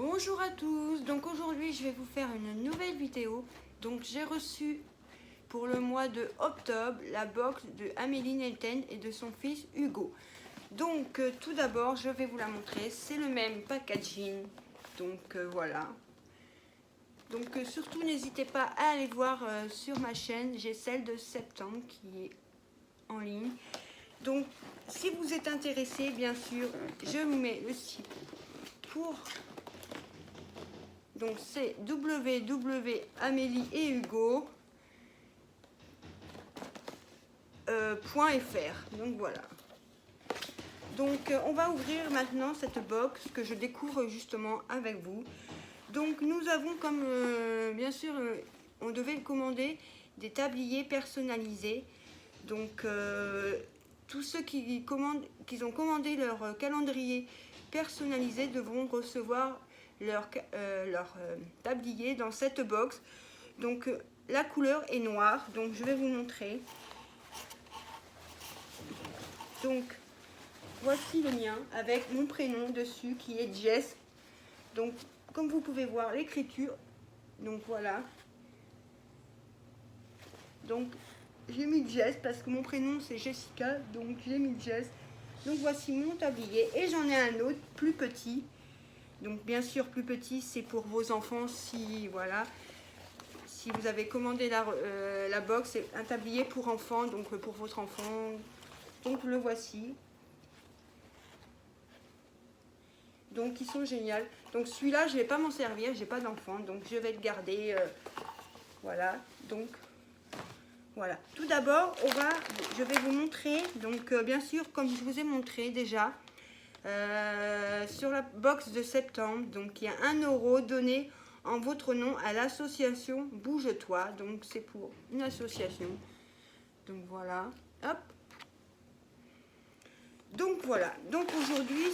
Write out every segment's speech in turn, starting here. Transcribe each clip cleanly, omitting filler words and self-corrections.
Bonjour à tous, donc aujourd'hui je vais vous faire une nouvelle vidéo. Donc j'ai reçu pour le mois de octobre la box de Amélie Nelten et de son fils Hugo. Donc tout d'abord je vais vous la montrer, c'est le même packaging, donc voilà. Donc surtout n'hésitez pas à aller voir sur ma chaîne, j'ai celle de septembre qui est en ligne. Donc si vous êtes intéressé, bien sûr, je vous mets le site pour... Donc c'est www.amelieethugo.fr. Donc voilà. Donc on va ouvrir maintenant cette box que je découvre justement avec vous. Donc nous avons comme bien sûr on devait commander des tabliers personnalisés. Donc tous ceux qui ont commandé leur calendrier personnalisé devront recevoir leur tablier dans cette box. Donc la couleur est noire, donc je vais vous montrer. Donc voici le mien avec mon prénom dessus qui est Jess. Donc comme vous pouvez voir l'écriture, donc voilà. Donc j'ai mis Jess parce que mon prénom c'est Jessica, donc j'ai mis Jess. Donc voici mon tablier et j'en ai un autre plus petit. Donc bien sûr plus petit c'est pour vos enfants si voilà. Si vous avez commandé la box, c'est un tablier pour enfants, donc pour votre enfant. Donc le voici. Donc ils sont géniaux. Donc celui-là je ne vais pas m'en servir, j'ai pas d'enfant, donc je vais le garder. Voilà. Donc voilà. Tout d'abord, je vais vous montrer. Donc bien sûr, comme je vous ai montré déjà. Sur la box de septembre, donc il y a 1 € donné en votre nom à l'association Bouge-toi, donc c'est pour une association. Donc voilà, hop. Donc voilà, donc aujourd'hui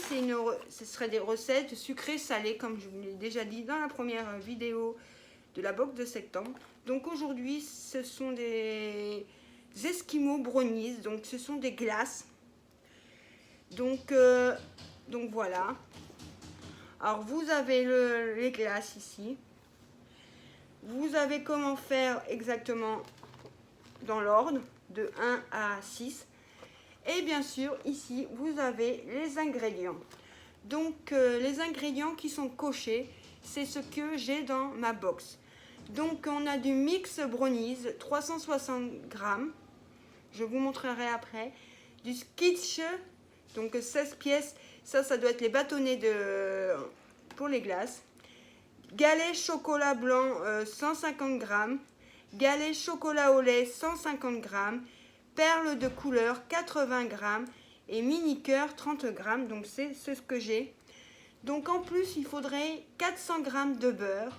ce serait des recettes sucrées salées comme je vous l'ai déjà dit dans la première vidéo de la box de septembre. Donc aujourd'hui ce sont des Esquimaux brownies, donc ce sont des glaces. Donc voilà. Alors vous avez les glaces ici. Vous avez comment faire exactement dans l'ordre de 1 à 6. Et bien sûr ici vous avez les ingrédients. Donc les ingrédients qui sont cochés, c'est ce que j'ai dans ma box. Donc on a du mix brownies 360 g. Je vous montrerai après. Du skitch, donc 16 pièces. Ça doit être les bâtonnets pour les glaces. Galets chocolat blanc 150 g. Galets chocolat au lait 150 g. Perles de couleur 80 g. Et mini cœur 30 g. Donc c'est ce que j'ai. Donc en plus il faudrait 400 g de beurre.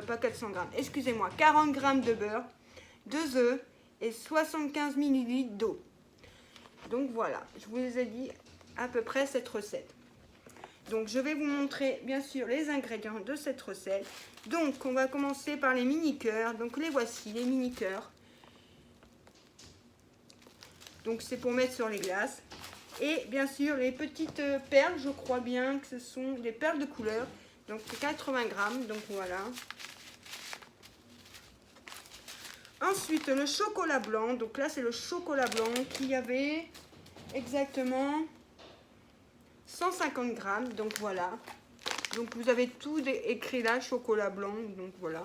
Pas 400 g, excusez-moi, 40 g de beurre, 2 œufs et 75 ml d'eau. Donc voilà, je vous ai dit à peu près cette recette. Donc je vais vous montrer bien sûr les ingrédients de cette recette. Donc on va commencer par les mini-cœurs. Donc les voici, les mini-cœurs. Donc c'est pour mettre sur les glaces. Et bien sûr les petites perles, je crois bien que ce sont des perles de couleur. Donc 80 g, donc voilà. Ensuite le chocolat blanc. Donc là c'est le chocolat blanc qui avait exactement 150 g, donc voilà. Donc vous avez tout écrit là, chocolat blanc, donc voilà.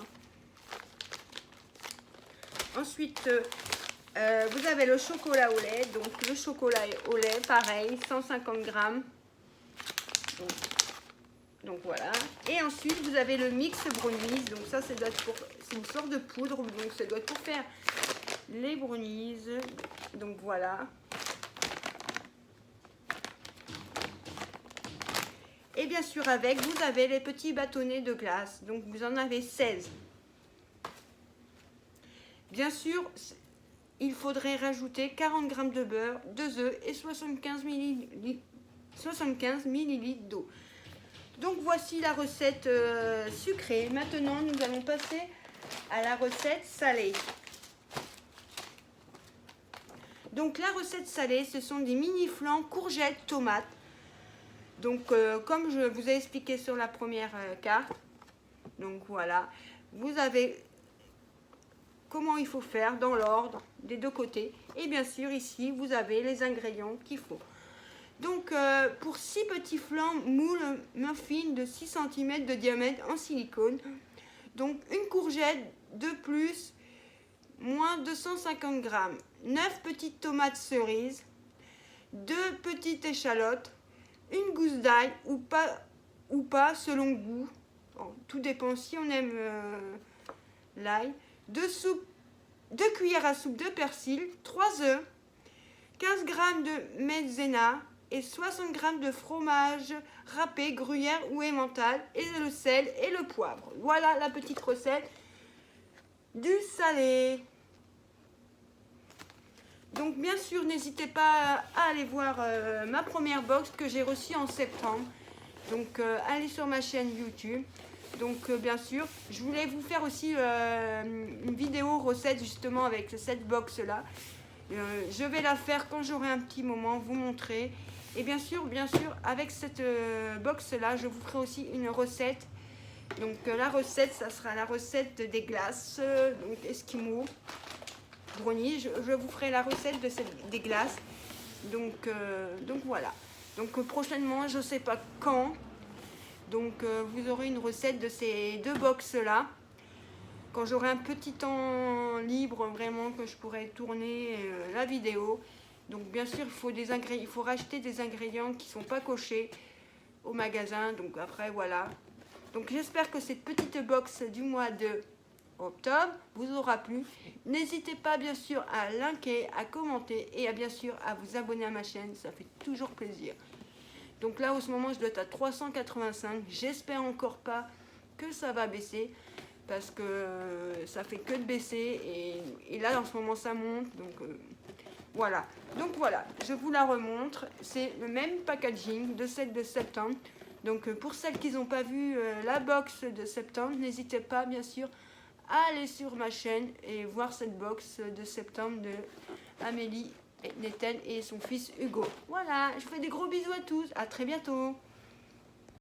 Ensuite, vous avez le chocolat au lait, donc le chocolat au lait, pareil, 150 g. Donc voilà. Et ensuite, vous avez le mix brownies, donc ça, c'est une sorte de poudre, donc ça doit être pour faire les brownies. Donc voilà. Et bien sûr avec, vous avez les petits bâtonnets de glace. Donc vous en avez 16. Bien sûr, il faudrait rajouter 40 g de beurre, 2 œufs et 75 ml d'eau. Donc voici la recette sucrée. Maintenant, nous allons passer à la recette salée. Donc la recette salée, ce sont des mini flans courgettes, tomates. Donc comme je vous ai expliqué sur la première carte, donc voilà, vous avez comment il faut faire dans l'ordre des deux côtés. Et bien sûr ici vous avez les ingrédients qu'il faut. Donc pour 6 petits flancs moules muffins de 6 cm de diamètre en silicone, donc une courgette de plus, moins 250 g, 9 petites tomates cerises, 2 petites échalotes, une gousse d'ail ou pas selon goût. Bon, tout dépend si on aime l'ail. 2 cuillères à soupe de persil, 3 œufs, 15 g de maïzena et 60 g de fromage râpé, gruyère ou emmental, et le sel et le poivre. Voilà la petite recette du salé. Donc bien sûr, n'hésitez pas à aller voir ma première box que j'ai reçue en septembre. Donc allez sur ma chaîne YouTube. Donc bien sûr, je voulais vous faire aussi une vidéo recette justement avec cette box là. Je vais la faire quand j'aurai un petit moment, vous montrer. Et bien sûr, avec cette box là, je vous ferai aussi une recette. Donc la recette, ça sera la recette des glaces, donc Esquimaux. Brownie, je vous ferai la recette des glaces. Donc voilà. Donc prochainement, je ne sais pas quand. Donc vous aurez une recette de ces deux box là. Quand j'aurai un petit temps libre, vraiment, que je pourrai tourner la vidéo. Donc bien sûr, il faut racheter des ingrédients qui ne sont pas cochés au magasin. Donc après, voilà. Donc j'espère que cette petite box du mois de octobre vous aura plu. N'hésitez pas bien sûr à liker, à commenter et bien sûr à vous abonner à ma chaîne, ça fait toujours plaisir. Donc là en ce moment je dois être à 385, j'espère encore pas que ça va baisser parce que ça fait que de baisser et là en ce moment ça monte, donc voilà. Donc voilà, je vous la remontre, c'est le même packaging de celle de septembre. Donc pour celles qui n'ont pas vu la box de septembre, n'hésitez pas bien sûr à aller sur ma chaîne et voir cette box de septembre de Amélie Nettel et son fils Hugo. Voilà, je vous fais des gros bisous à tous, à très bientôt.